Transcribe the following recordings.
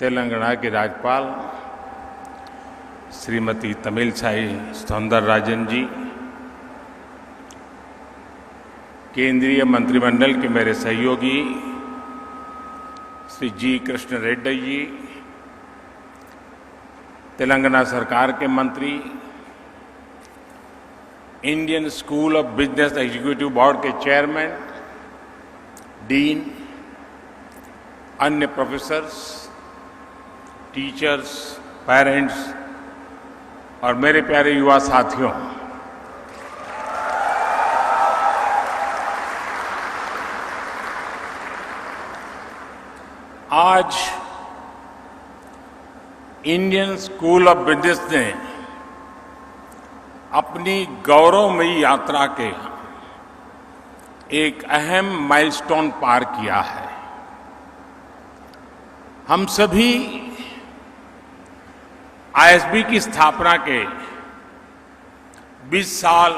तेलंगाना की राज्यपाल श्रीमती तमिलसाई सौंदरराजन जी, केंद्रीय मंत्रिमंडल के मेरे सहयोगी श्री जी कृष्ण रेड्डी जी, तेलंगाना सरकार के मंत्री, Indian school of business executive board के चेयरमैन, डीन, अन्य प्रोफेसर्स, टीचर्स, पेरेंट्स और मेरे प्यारे युवा साथियों, आज इंडियन स्कूल ऑफ बिजनेस ने अपनी गौरवमयी यात्रा के एक अहम माइलस्टोन पार किया है। हम सभी आईएसबी की स्थापना के 20 साल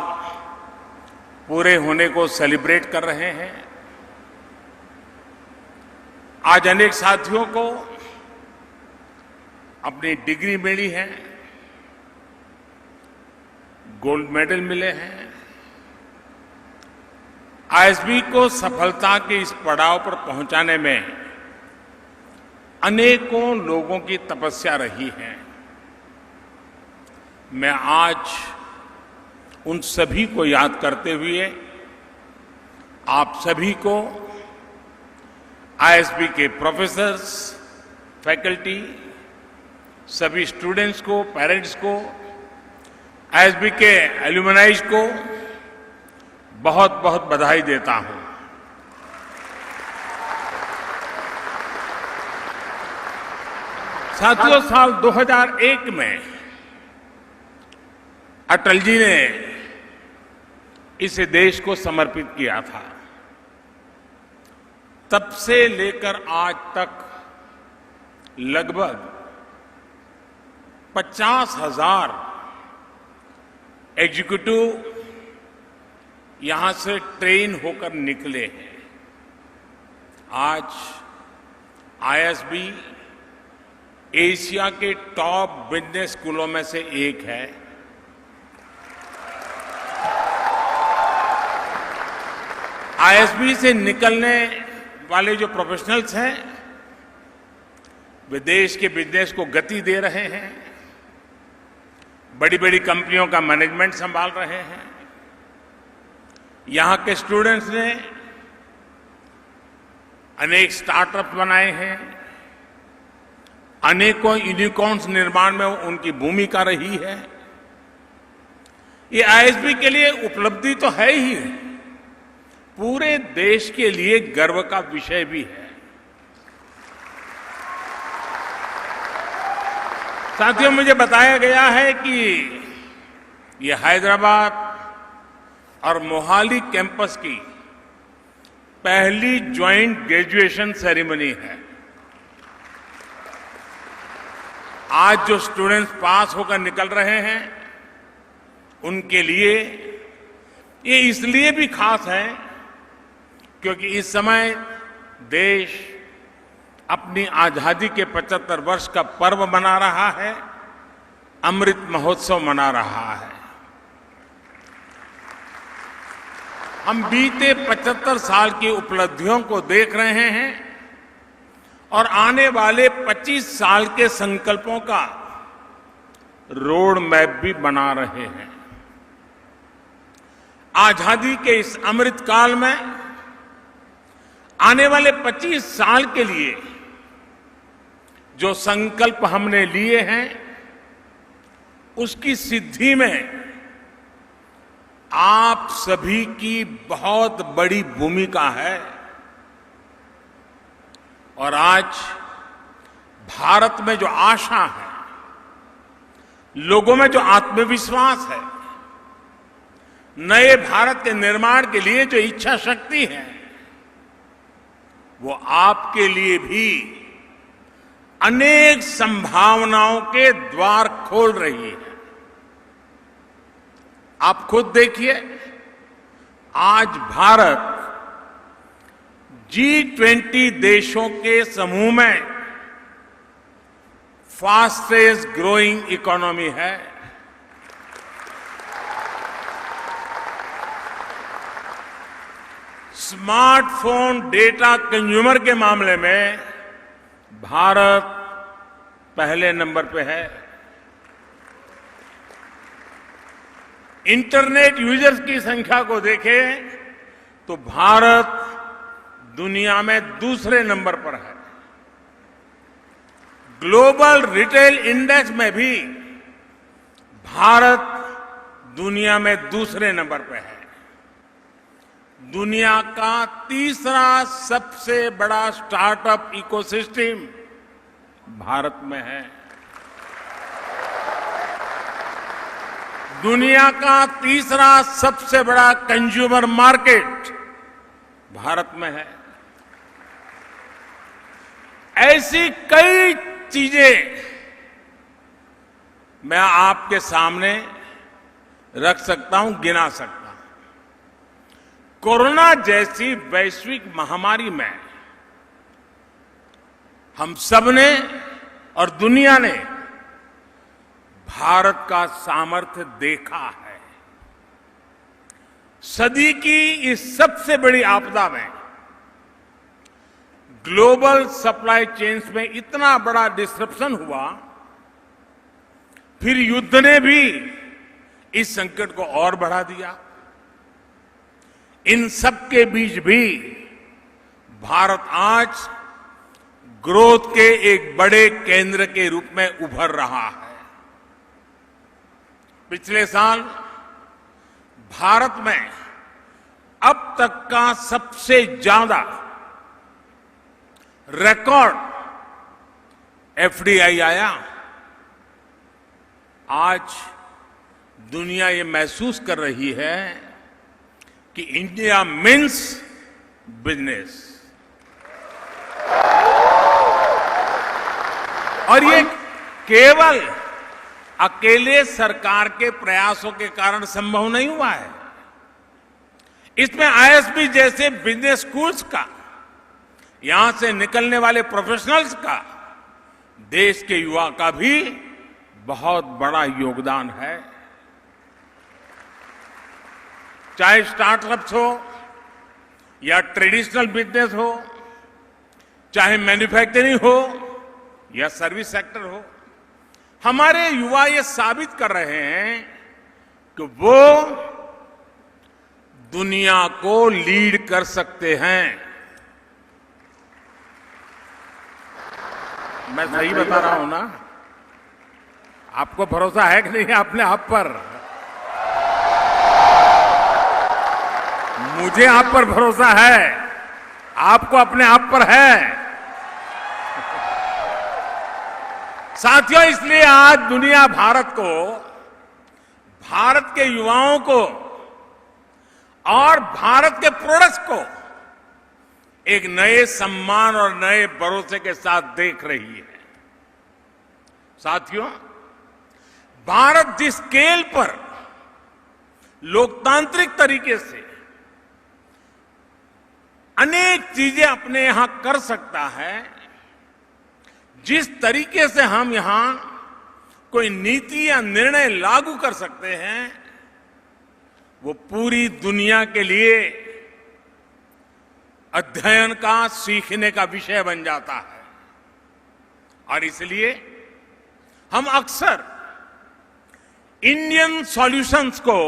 पूरे होने को सेलिब्रेट कर रहे हैं। आज अनेक साथियों को अपनी डिग्री मिली है, गोल्ड मेडल मिले हैं। आईएसबी को सफलता के इस पड़ाव पर पहुंचाने में अनेकों लोगों की तपस्या रही है। मैं आज उन सभी को याद करते हुए आप सभी को, आईएसबी के प्रोफेसर्स, फैकल्टी, सभी स्टूडेंट्स को, पेरेंट्स को, आईएसबी के एल्यूमनाइज को बहुत बहुत बधाई देता हूं। साथियों, साल 2001 में अटल जी ने इसे देश को समर्पित किया था। तब से लेकर आज तक लगभग 50,000 एग्जीक्यूटिव यहां से ट्रेन होकर निकले हैं। आज आईएसबी एशिया के टॉप बिजनेस स्कूलों में से एक है। आईएसबी से निकलने वाले जो प्रोफेशनल्स हैं, वे देश के बिजनेस को गति दे रहे हैं, बड़ी बड़ी कंपनियों का मैनेजमेंट संभाल रहे हैं। यहां के स्टूडेंट्स ने अनेक स्टार्टअप बनाए हैं, अनेकों यूनिकॉर्न्स निर्माण में उनकी भूमिका रही है। ये आईएसबी के लिए उपलब्धि तो है ही, पूरे देश के लिए गर्व का विषय भी है। साथियों, मुझे बताया गया है कि ये हैदराबाद और मोहाली कैंपस की पहली ज्वाइंट ग्रेजुएशन सेरेमनी है। आज जो स्टूडेंट्स पास होकर निकल रहे हैं, उनके लिए ये इसलिए भी खास है क्योंकि इस समय देश अपनी आजादी के 75 वर्ष का पर्व मना रहा है, अमृत महोत्सव मना रहा है। हम बीते 75 साल की उपलब्धियों को देख रहे हैं और आने वाले 25 साल के संकल्पों का रोड मैप भी बना रहे हैं। आजादी के इस अमृत काल में आने वाले 25 साल के लिए जो संकल्प हमने लिए हैं, उसकी सिद्धि में आप सभी की बहुत बड़ी भूमिका है। और आज भारत में जो आशा है, लोगों में जो आत्मविश्वास है, नए भारत के निर्माण के लिए जो इच्छा शक्ति है, वो आपके लिए भी अनेक संभावनाओं के द्वार खोल रही है। आप खुद देखिए, आज भारत G20 देशों के समूह में फास्टेस्ट ग्रोइंग इकोनॉमी है। स्मार्टफोन डेटा कंज्यूमर के मामले में भारत पहले नंबर पे है। इंटरनेट यूजर्स की संख्या को देखें तो भारत दुनिया में दूसरे नंबर पर है। ग्लोबल रिटेल इंडेक्स में भी भारत दुनिया में दूसरे नंबर पर है। दुनिया का तीसरा सबसे बड़ा स्टार्टअप इकोसिस्टम भारत में है। दुनिया का तीसरा सबसे बड़ा कंज्यूमर मार्केट भारत में है। ऐसी कई चीजें मैं आपके सामने रख सकता हूं, गिना सकता हूं। कोरोना जैसी वैश्विक महामारी में हम सबने और दुनिया ने भारत का सामर्थ्य देखा है। सदी की इस सबसे बड़ी आपदा में ग्लोबल सप्लाई चेन्स में इतना बड़ा डिस्रप्शन हुआ, फिर युद्ध ने भी इस संकट को और बढ़ा दिया। इन सब के बीच भी भारत आज ग्रोथ के एक बड़े केंद्र के रूप में उभर रहा है। पिछले साल भारत में अब तक का सबसे ज्यादा रिकॉर्ड एफडीआई आया। आज दुनिया ये महसूस कर रही है कि इंडिया मीन्स बिजनेस, और ये केवल अकेले सरकार के प्रयासों के कारण संभव नहीं हुआ है। इसमें आईएसबी जैसे बिजनेस स्कूल्स का, यहां से निकलने वाले प्रोफेशनल्स का, देश के युवा का भी बहुत बड़ा योगदान है। चाहे स्टार्टअप्स हो या ट्रेडिशनल बिजनेस हो, चाहे मैन्युफैक्चरिंग हो या सर्विस सेक्टर हो, हमारे युवा ये साबित कर रहे हैं कि वो दुनिया को लीड कर सकते हैं। मैं सही बता रहा हूं ना? आपको भरोसा है कि नहीं अपने आप पर? मुझे आप पर भरोसा है, आपको अपने आप पर है। साथियों, इसलिए आज दुनिया भारत को, भारत के युवाओं को और भारत के प्रोडक्ट्स को एक नए सम्मान और नए भरोसे के साथ देख रही है। साथियों, भारत जिस स्केल पर लोकतांत्रिक तरीके से अनेक चीजें अपने यहां कर सकता है, जिस तरीके से हम यहां कोई नीति या निर्णय लागू कर सकते हैं, वो पूरी दुनिया के लिए अध्ययन का, सीखने का विषय बन जाता है। और इसलिए हम अक्सर इंडियन सॉल्यूशंस को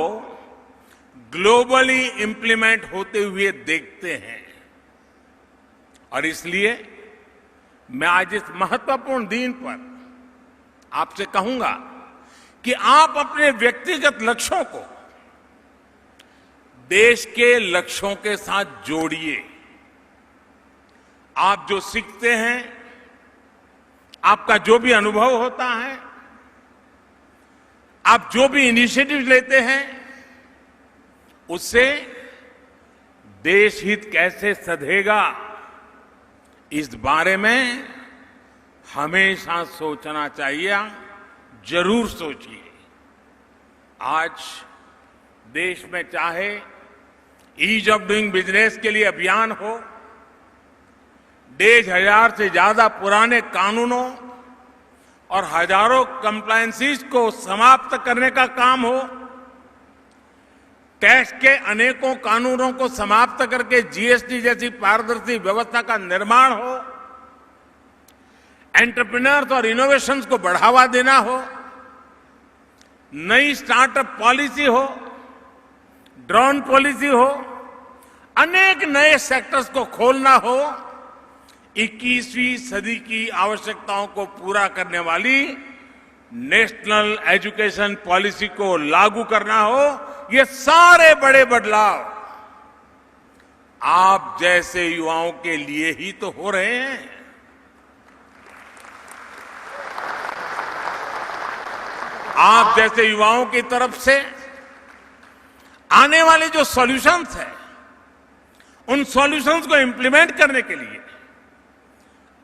ग्लोबली इंप्लीमेंट होते हुए देखते हैं। और इसलिए मैं आज इस महत्वपूर्ण दिन पर आपसे कहूंगा कि आप अपने व्यक्तिगत लक्ष्यों को देश के लक्ष्यों के साथ जोड़िए। आप जो सीखते हैं, आपका जो भी अनुभव होता है, आप जो भी इनिशिएटिव लेते हैं, उससे देश हित कैसे सधेगा, इस बारे में हमेशा सोचना चाहिए। जरूर सोचिए। आज देश में चाहे ईज ऑफ डूइंग बिजनेस के लिए अभियान हो, 1,500 से ज्यादा पुराने कानूनों और हजारों कंप्लायंसेस को समाप्त करने का काम हो, टैक्स के अनेकों कानूनों को समाप्त करके जीएसटी जैसी पारदर्शी व्यवस्था का निर्माण हो, एंटरप्रेन्योर्स और इनोवेशंस को बढ़ावा देना हो, नई स्टार्टअप पॉलिसी हो, ड्रोन पॉलिसी हो, अनेक नए सेक्टर्स को खोलना हो, 21वीं सदी की आवश्यकताओं को पूरा करने वाली नेशनल एजुकेशन पॉलिसी को लागू करना हो, ये सारे बड़े बदलाव आप जैसे युवाओं के लिए ही तो हो रहे हैं। आप जैसे युवाओं की तरफ से आने वाले जो सॉल्यूशंस हैं, उन सॉल्यूशंस को इंप्लीमेंट करने के लिए,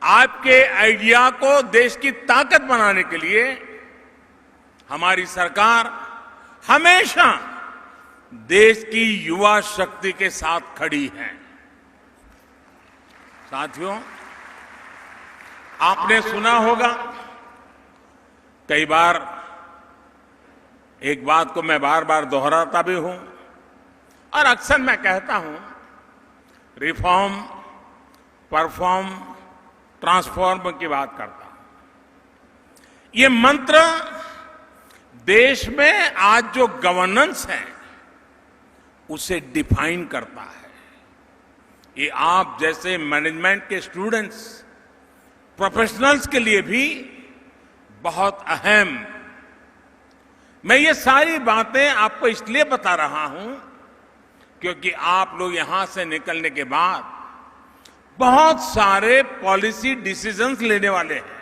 आपके आइडिया को देश की ताकत बनाने के लिए हमारी सरकार हमेशा देश की युवा शक्ति के साथ खड़ी है। साथियों, आपने सुना होगा, कई बार एक बात को मैं बार बार दोहराता भी हूं और अक्सर मैं कहता हूं, रिफॉर्म, परफॉर्म, ट्रांसफॉर्म की बात करता हूं। ये मंत्र देश में आज जो गवर्नेंस है उसे डिफाइन करता है। ये आप जैसे मैनेजमेंट के स्टूडेंट्स, प्रोफेशनल्स के लिए भी बहुत अहम। मैं ये सारी बातें आपको इसलिए बता रहा हूं क्योंकि आप लोग यहां से निकलने के बाद बहुत सारे पॉलिसी डिसीजंस लेने वाले हैं।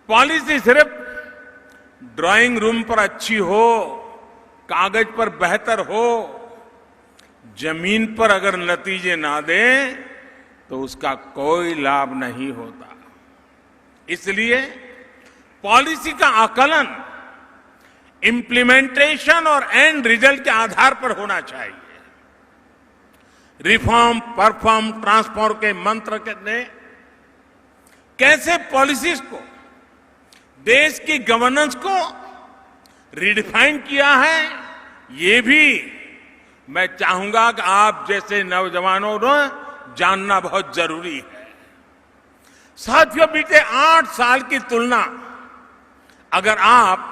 पॉलिसी सिर्फ ड्राइंग रूम पर अच्छी हो, कागज पर बेहतर हो, जमीन पर अगर नतीजे ना दे तो उसका कोई लाभ नहीं होता। इसलिए पॉलिसी का आकलन इंप्लीमेंटेशन और एंड रिजल्ट के आधार पर होना चाहिए। रिफॉर्म, परफॉर्म, ट्रांसफॉर्म के मंत्र ने कैसे पॉलिसीज को, देश की गवर्नेंस को रिडिफाइन किया है, ये भी मैं चाहूंगा कि आप जैसे नौजवानों को जानना बहुत जरूरी है। साथियों, बीते 8 साल की तुलना अगर आप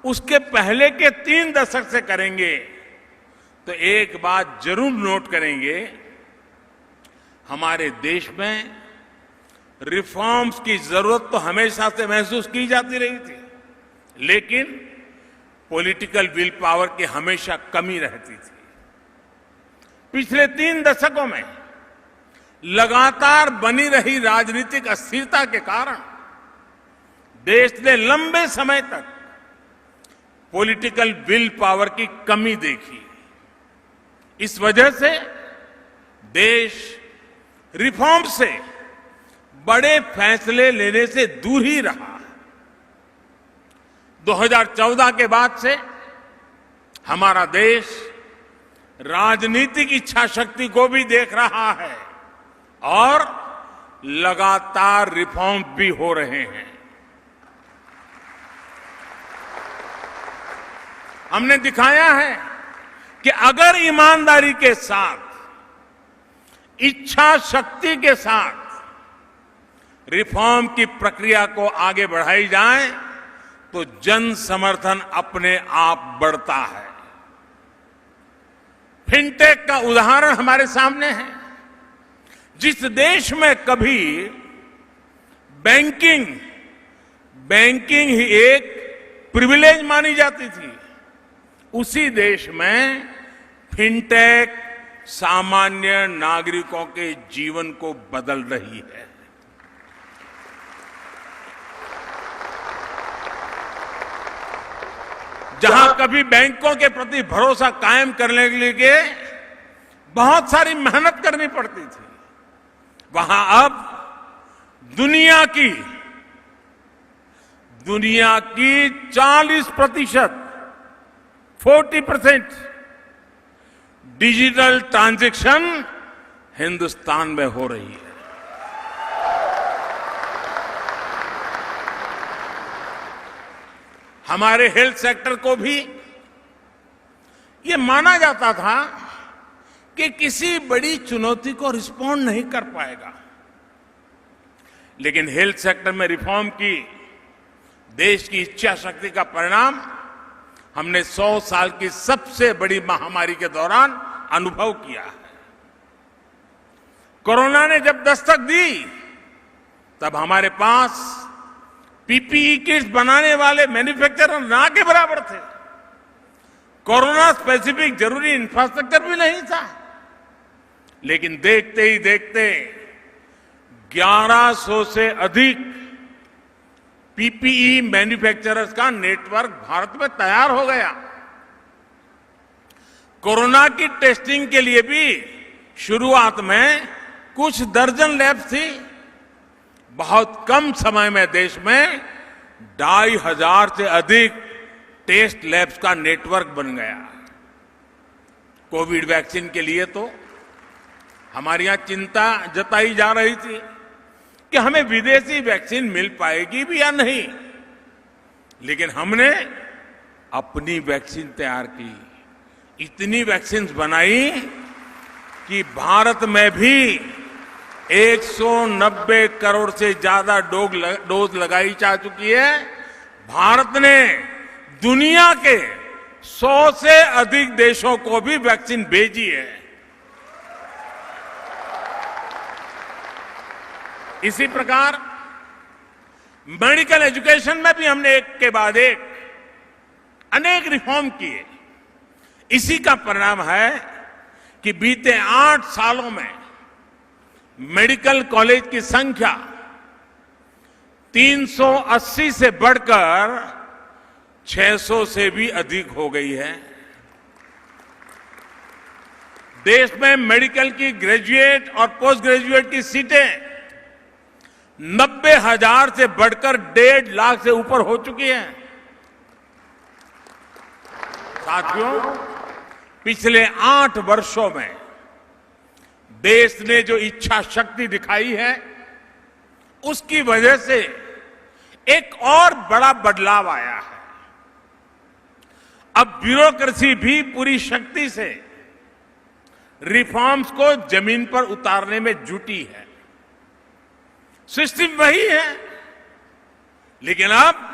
उसके पहले के 3 दशक से करेंगे तो एक बात जरूर नोट करेंगे, हमारे देश में रिफॉर्म्स की जरूरत तो हमेशा से महसूस की जाती रही थी, लेकिन पॉलिटिकल विल पावर की हमेशा कमी रहती थी। पिछले 3 दशकों में लगातार बनी रही राजनीतिक अस्थिरता के कारण देश ने लंबे समय तक पॉलिटिकल विल पावर की कमी देखी। इस वजह से देश रिफॉर्म से, बड़े फैसले लेने से दूर ही रहा। 2014 के बाद से हमारा देश राजनीतिक इच्छा शक्ति को भी देख रहा है और लगातार रिफॉर्म भी हो रहे हैं। हमने दिखाया है कि अगर ईमानदारी के साथ, इच्छा शक्ति के साथ रिफॉर्म की प्रक्रिया को आगे बढ़ाई जाए तो जन समर्थन अपने आप बढ़ता है। फिनटेक का उदाहरण हमारे सामने है। जिस देश में कभी बैंकिंग ही एक प्रिविलेज मानी जाती थी, उसी देश में फिनटेक सामान्य नागरिकों के जीवन को बदल रही है। जहां कभी बैंकों के प्रति भरोसा कायम करने के लिए बहुत सारी मेहनत करनी पड़ती थी, वहां अब दुनिया की 40% डिजिटल ट्रांजैक्शन हिंदुस्तान में हो रही है। हमारे हेल्थ सेक्टर को भी ये माना जाता था कि किसी बड़ी चुनौती को रिस्पॉन्ड नहीं कर पाएगा, लेकिन हेल्थ सेक्टर में रिफॉर्म की देश की इच्छा शक्ति का परिणाम हमने 100 साल की सबसे बड़ी महामारी के दौरान अनुभव किया है। कोरोना ने जब दस्तक दी तब हमारे पास पीपीई किट्स बनाने वाले मैन्युफैक्चरर ना के बराबर थे। कोरोना स्पेसिफिक जरूरी इंफ्रास्ट्रक्चर भी नहीं था, लेकिन देखते ही देखते 1100 से अधिक पीपीई मैन्युफैक्चरर्स का नेटवर्क भारत में तैयार हो गया। कोरोना की टेस्टिंग के लिए भी शुरुआत में कुछ दर्जन लैब्स थी। बहुत कम समय में देश में 2500 से अधिक टेस्ट लैब्स का नेटवर्क बन गया। कोविड वैक्सीन के लिए तो हमारे यहां चिंता जताई जा रही थी कि हमें विदेशी वैक्सीन मिल पाएगी भी या नहीं, लेकिन हमने अपनी वैक्सीन तैयार की। इतनी वैक्सीन बनाई कि भारत में भी 190 करोड़ से ज्यादा डोज लगाई जा चुकी है। भारत ने दुनिया के 100 से अधिक देशों को भी वैक्सीन भेजी है। इसी प्रकार मेडिकल एजुकेशन में भी हमने एक के बाद एक अनेक रिफॉर्म किए। इसी का परिणाम है कि बीते 8 सालों में मेडिकल कॉलेज की संख्या 380 से बढ़कर 600 से भी अधिक हो गई है। देश में मेडिकल की ग्रेजुएट और पोस्ट ग्रेजुएट की सीटें 90,000 से बढ़कर 1.5 लाख से ऊपर हो चुकी हैं। साथियों, पिछले 8 वर्षों में देश ने जो इच्छा शक्ति दिखाई है, उसकी वजह से एक और बड़ा बदलाव आया है। अब ब्यूरोक्रेसी भी पूरी शक्ति से रिफॉर्म्स को जमीन पर उतारने में जुटी है। सिस्टम वही है, लेकिन अब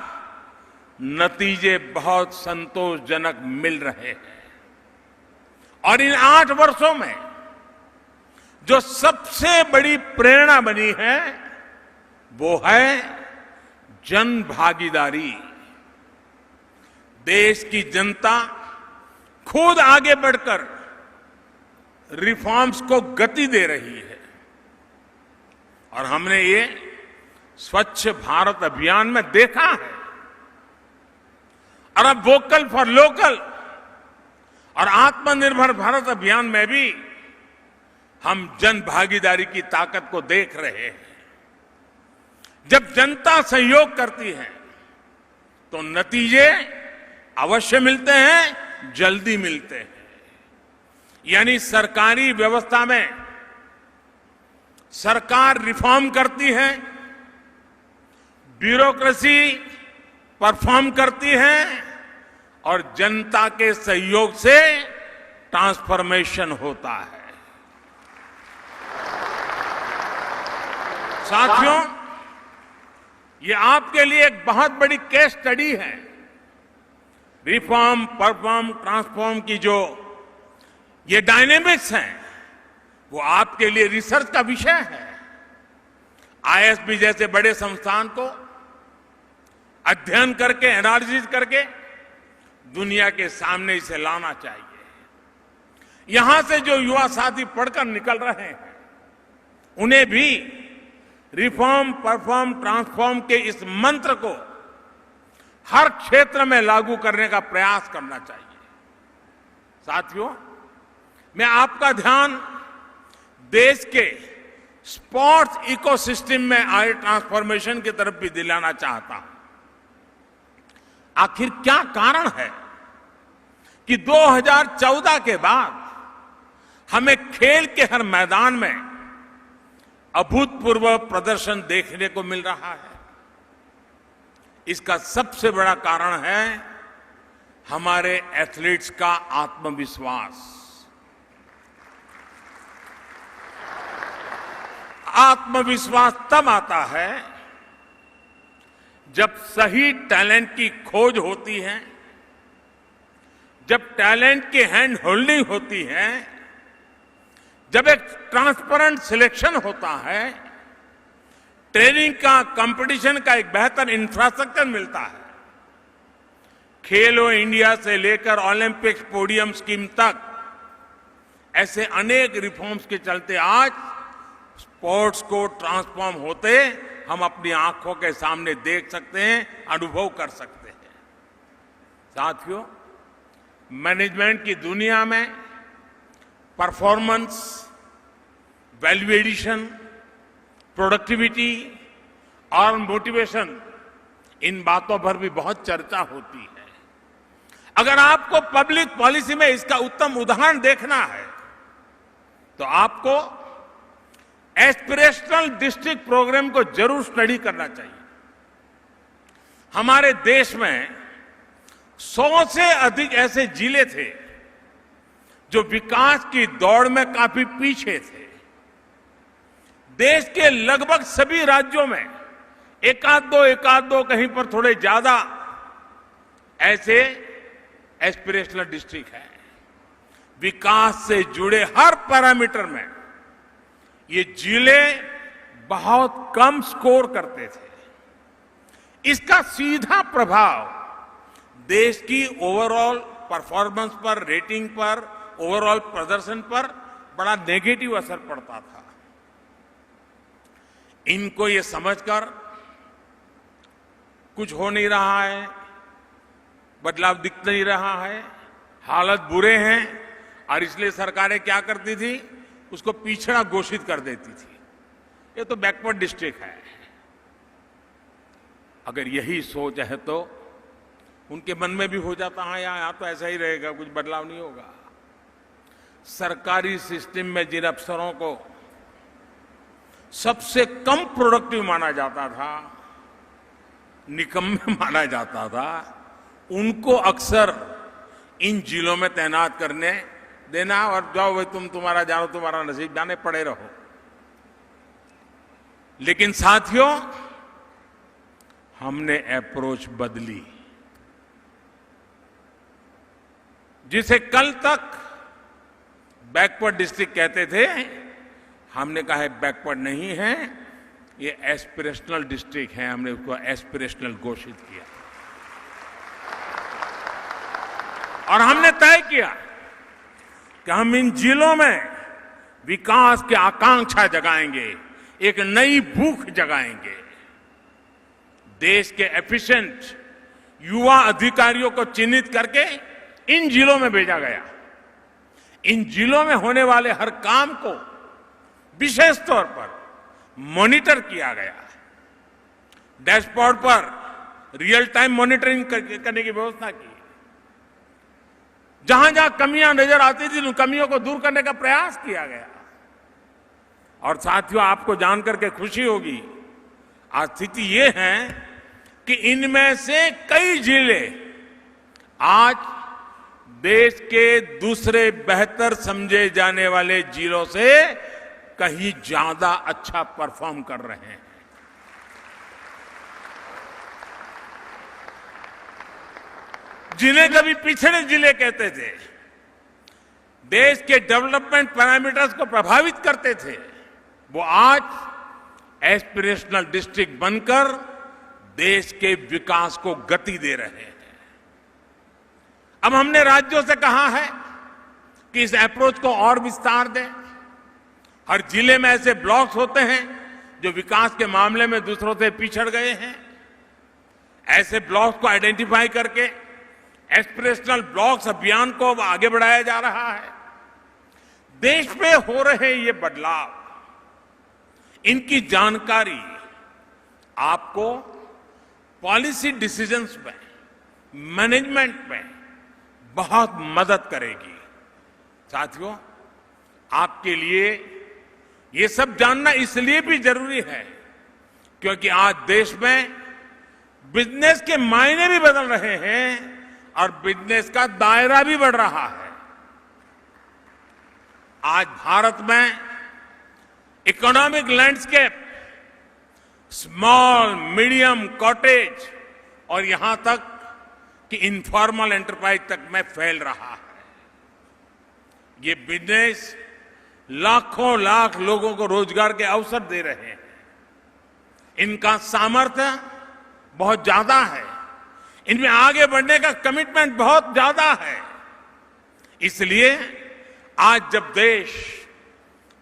नतीजे बहुत संतोषजनक मिल रहे हैं। और इन 8 वर्षों में जो सबसे बड़ी प्रेरणा बनी है वो है जन भागीदारी। देश की जनता खुद आगे बढ़कर रिफॉर्म्स को गति दे रही है। और हमने ये स्वच्छ भारत अभियान में देखा है। और अब वोकल फॉर लोकल और आत्मनिर्भर भारत अभियान में भी हम जन भागीदारी की ताकत को देख रहे हैं। जब जनता सहयोग करती है तो नतीजे अवश्य मिलते हैं, जल्दी मिलते हैं। यानी सरकारी व्यवस्था में सरकार रिफॉर्म करती है, ब्यूरोक्रेसी परफॉर्म करती है और जनता के सहयोग से ट्रांसफॉर्मेशन होता है। साथियों, ये आपके लिए एक बहुत बड़ी केस स्टडी है। रिफॉर्म, परफॉर्म, ट्रांसफॉर्म की जो ये डायनेमिक्स हैं, वो आपके लिए रिसर्च का विषय है। आईएसबी जैसे बड़े संस्थान को अध्ययन करके, एनालिसिस करके दुनिया के सामने इसे लाना चाहिए। यहां से जो युवा साथी पढ़कर निकल रहे हैं, उन्हें भी रिफॉर्म, परफॉर्म, ट्रांसफॉर्म के इस मंत्र को हर क्षेत्र में लागू करने का प्रयास करना चाहिए। साथियों, मैं आपका ध्यान देश के स्पोर्ट्स इकोसिस्टम में आए ट्रांसफॉर्मेशन की तरफ भी दिलाना चाहता हूं। आखिर क्या कारण है कि 2014 के बाद हमें खेल के हर मैदान में अभूतपूर्व प्रदर्शन देखने को मिल रहा है? इसका सबसे बड़ा कारण है हमारे एथलीट्स का आत्मविश्वास। आत्मविश्वास तब आता है जब सही टैलेंट की खोज होती है, जब टैलेंट की हैंड होल्डिंग होती है, जब एक ट्रांसपेरेंट सिलेक्शन होता है, ट्रेनिंग का, कंपटीशन का एक बेहतर इंफ्रास्ट्रक्चर मिलता है। खेलो इंडिया से लेकर ओलंपिक्स पोडियम स्कीम तक ऐसे अनेक रिफॉर्म्स के चलते आज स्पोर्ट्स को ट्रांसफॉर्म होते हम अपनी आंखों के सामने देख सकते हैं, अनुभव कर सकते हैं। साथियों, मैनेजमेंट की दुनिया में परफॉर्मेंस, वैल्यू एडिशन, प्रोडक्टिविटी और मोटिवेशन, इन बातों पर भी बहुत चर्चा होती है। अगर आपको पब्लिक पॉलिसी में इसका उत्तम उदाहरण देखना है तो आपको एस्पिरेशनल डिस्ट्रिक्ट प्रोग्राम को जरूर स्टडी करना चाहिए। हमारे देश में 100 से अधिक ऐसे जिले थे जो विकास की दौड़ में काफी पीछे थे। देश के लगभग सभी राज्यों में एकाध दो कहीं पर थोड़े ज्यादा ऐसे एस्पिरेशनल डिस्ट्रिक्ट है। विकास से जुड़े हर पैरामीटर में ये जिले बहुत कम स्कोर करते थे। इसका सीधा प्रभाव देश की ओवरऑल परफॉर्मेंस पर, रेटिंग पर, ओवरऑल प्रदर्शन पर बड़ा नेगेटिव असर पड़ता था। इनको ये समझकर कुछ हो नहीं रहा है, बदलाव दिख नहीं रहा है, हालत बुरे हैं और इसलिए सरकारें क्या करती थी, उसको पिछड़ा घोषित कर देती थी। ये तो बैकवर्ड डिस्ट्रिक्ट है। अगर यही सोच है तो उनके मन में भी हो जाता है यहाँ तो ऐसा ही रहेगा, कुछ बदलाव नहीं होगा। सरकारी सिस्टम में जिन अफसरों को सबसे कम प्रोडक्टिव माना जाता था, निकम्मे माना जाता था, उनको अक्सर इन जिलों में तैनात करने देना और जाओ भाई तुम्हारा जानो, तुम्हारा नसीब जाने, पड़े रहो। लेकिन साथियों, हमने अप्रोच बदली। जिसे कल तक बैकवर्ड डिस्ट्रिक्ट कहते थे, हमने कहा है बैकवर्ड नहीं है, ये एस्पिरेशनल डिस्ट्रिक्ट है। हमने उसको एस्पिरेशनल घोषित किया और हमने तय किया कि हम इन जिलों में विकास की आकांक्षा जगाएंगे, एक नई भूख जगाएंगे। देश के एफिशिएंट युवा अधिकारियों को चिन्हित करके इन जिलों में भेजा गया। इन जिलों में होने वाले हर काम को विशेष तौर पर मॉनिटर किया गया। डैशबोर्ड पर रियल टाइम मॉनिटरिंग करने की व्यवस्था की। जहां जहां कमियां नजर आती थी, उन कमियों को दूर करने का प्रयास किया गया। और साथियों, आपको जानकर के खुशी होगी, आज स्थिति ये है कि इनमें से कई जिले आज देश के दूसरे बेहतर समझे जाने वाले जिलों से कहीं ज्यादा अच्छा परफॉर्म कर रहे हैं। जिन्हें कभी पिछड़े जिले कहते थे, देश के डेवलपमेंट पैरामीटर्स को प्रभावित करते थे, वो आज एस्पिरेशनल डिस्ट्रिक्ट बनकर देश के विकास को गति दे रहे हैं। अब हमने राज्यों से कहा है कि इस अप्रोच को और विस्तार दें। हर जिले में ऐसे ब्लॉक्स होते हैं जो विकास के मामले में दूसरों से पिछड़ गए हैं। ऐसे ब्लॉक्स को आइडेंटिफाई करके एस्पिरेशनल ब्लॉक्स अभियान को आगे बढ़ाया जा रहा है। देश में हो रहे ये बदलाव, इनकी जानकारी आपको पॉलिसी डिसीजंस में, मैनेजमेंट में बहुत मदद करेगी। साथियों, आपके लिए ये सब जानना इसलिए भी जरूरी है क्योंकि आज देश में बिजनेस के मायने भी बदल रहे हैं और बिजनेस का दायरा भी बढ़ रहा है। आज भारत में economic landscape small, medium, cottage और यहां तक कि इनफॉर्मल एंटरप्राइज तक में फैल रहा है। ये बिजनेस लाखों लाख लोगों को रोजगार के अवसर दे रहे हैं। इनका सामर्थ्य बहुत ज्यादा है, इनमें आगे बढ़ने का कमिटमेंट बहुत ज्यादा है। इसलिए आज जब देश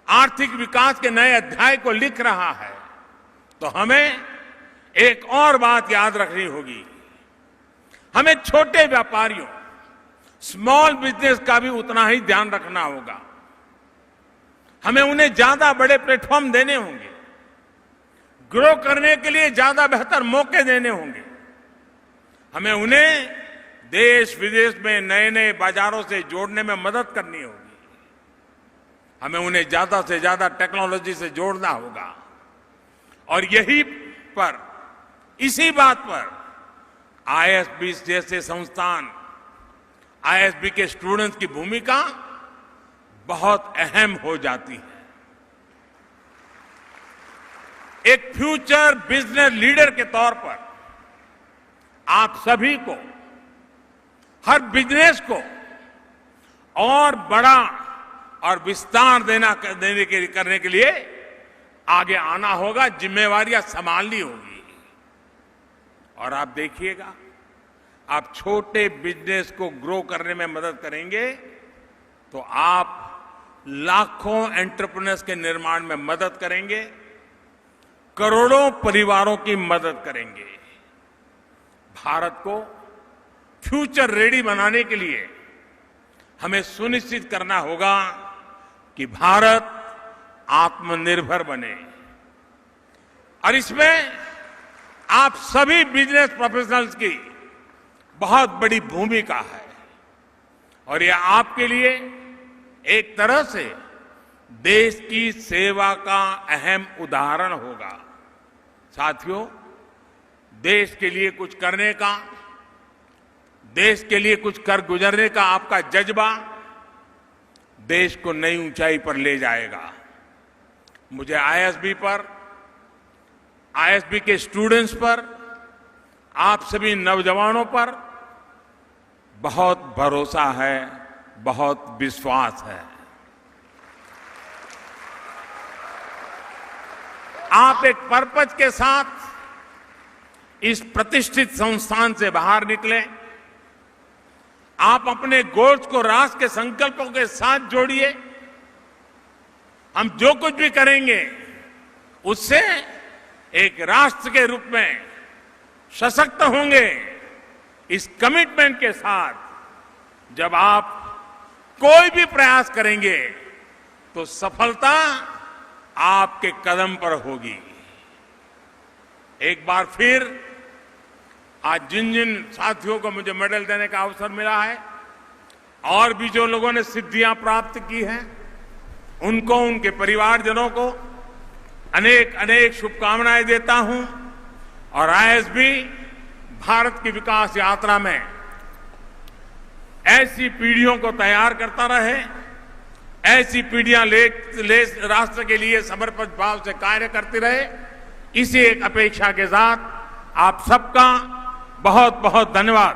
आर्थिक विकास के नए अध्याय को लिख रहा है तो हमें एक और बात याद रखनी होगी। हमें छोटे व्यापारियों, स्मॉल बिजनेस का भी उतना ही ध्यान रखना होगा। हमें उन्हें ज्यादा बड़े प्लेटफॉर्म देने होंगे, ग्रो करने के लिए ज्यादा बेहतर मौके देने होंगे। हमें उन्हें देश विदेश में नए नए बाजारों से जोड़ने में मदद करनी होगी। हमें उन्हें ज्यादा से ज्यादा टेक्नोलॉजी से जोड़ना होगा। और इसी बात पर आईएसबी जैसे संस्थान, आईएसबी के स्टूडेंट्स की भूमिका बहुत अहम हो जाती है। एक फ्यूचर बिजनेस लीडर के तौर पर आप सभी को, हर बिजनेस को और बड़ा और विस्तार करने के लिए आगे आना होगा, जिम्मेवारियां संभालनी होगी। और आप देखिएगा, आप छोटे बिजनेस को ग्रो करने में मदद करेंगे तो आप लाखों एंटरप्रेन्योर्स के निर्माण में मदद करेंगे, करोड़ों परिवारों की मदद करेंगे। भारत को फ्यूचर रेडी बनाने के लिए हमें सुनिश्चित करना होगा कि भारत आत्मनिर्भर बने। और इसमें आप सभी बिजनेस प्रोफेशनल्स की बहुत बड़ी भूमिका है। और यह आपके लिए एक तरह से देश की सेवा का अहम उदाहरण होगा। साथियों, देश के लिए कुछ करने का, देश के लिए कुछ कर गुजरने का आपका जज्बा देश को नई ऊंचाई पर ले जाएगा। मुझे आईएसबी पर, आईएसबी के स्टूडेंट्स पर, आप सभी नौजवानों पर बहुत भरोसा है, बहुत विश्वास है। आप एक पर्पज के साथ इस प्रतिष्ठित संस्थान से बाहर निकले। आप अपने गोल्स को राष्ट्र के संकल्पों के साथ जोड़िए। हम जो कुछ भी करेंगे उससे एक राष्ट्र के रूप में सशक्त होंगे। इस कमिटमेंट के साथ जब आप कोई भी प्रयास करेंगे तो सफलता आपके कदम पर होगी। एक बार फिर आज जिन जिन साथियों को मुझे मेडल देने का अवसर मिला है और भी जो लोगों ने सिद्धियां प्राप्त की हैं, उनको, उनके परिवारजनों को अनेक अनेक शुभकामनाएं देता हूं। और आईएसबी भारत की विकास यात्रा में ऐसी पीढ़ियों को तैयार करता रहे, ऐसी पीढ़ियां राष्ट्र के लिए समर्पित भाव से कार्य करती रहे। इसी एक अपेक्षा के साथ आप सबका बहुत बहुत धन्यवाद।